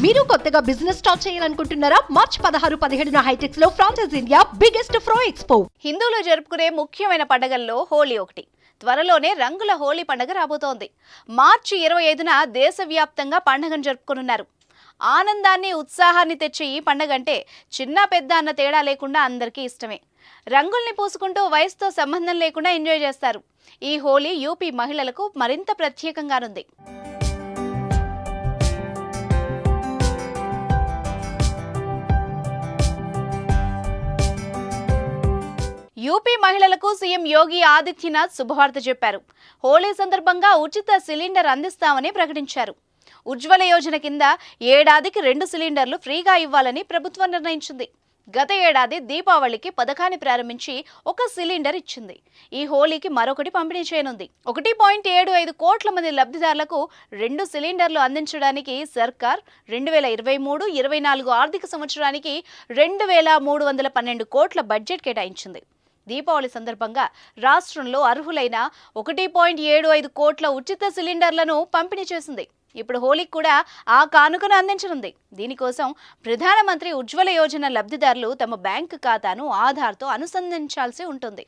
మీరు కొత్తగా business start చేయాలనుకుంటున్నారా? మార్చ్ 16, 17న హైటెక్స్ లో ఫ్రాన్సెస్ ఇండియా బిగ్గెస్ట్ ఫ్రో ఎక్స్పో. హిందువులు జరుపుకునే ముఖ్యమైన పండుగల్లో హోలీ ఒకటి. త్వరలోనే రంగుల హోలీ పండుగ రాబోతోంది. మార్చి 25న దేశవ్యాప్తంగా పండుగను జరుపుకోనున్నారు. ఆనందాన్ని, ఉత్సాహాన్ని తెచ్చే ఈ పండుగ అంటే చిన్న పెద్ద అన్న తేడా లేకుండా అందరికీ ఇష్టమే. రంగుల్ని పూసుకుంటూ వయసుతో సంబంధం లేకుండా ఎంజాయ్ చేస్తారు. ఈ హోలీ యూపీ మహిళలకు మరింత ప్రత్యేకంగానుంది. యూపీ మహిళలకు సీఎం యోగి ఆదిత్యనాథ్ శుభవార్త చెప్పారు. హోలీ సందర్భంగా ఉచిత సిలిండర్ అందిస్తామని ప్రకటించారు. ఉజ్వల యోజన కింద ఏడాదికి 2 సిలిండర్లు ఫ్రీగా ఇవ్వాలని ప్రభుత్వం నిర్ణయించింది. గత ఏడాది దీపావళికి పథకాన్ని ప్రారంభించి 1 సిలిండర్ ఇచ్చింది. ఈ హోలీకి మరొకటి పంపిణీ చేయనుంది. 1.75 కోట్ల మంది లబ్ధిదారులకు 2 సిలిండర్లు అందించడానికి సర్కార్ 2023-24 ఆర్థిక సంవత్సరానికి 2312 కోట్ల బడ్జెట్ కేటాయించింది. దీపావళి సందర్భంగా రాష్ట్రంలో అర్హులైన 1.75 కోట్ల ఉచిత సిలిండర్లను పంపిణీ చేసింది. ఇప్పుడు హోలీకి కూడా ఆ కానుకను అందించనుంది. దీనికోసం ప్రధానమంత్రి ఉజ్వల యోజన లబ్ధిదారులు తమ బ్యాంకు ఖాతాను ఆధార్తో అనుసంధానించాల్సి ఉంటుంది.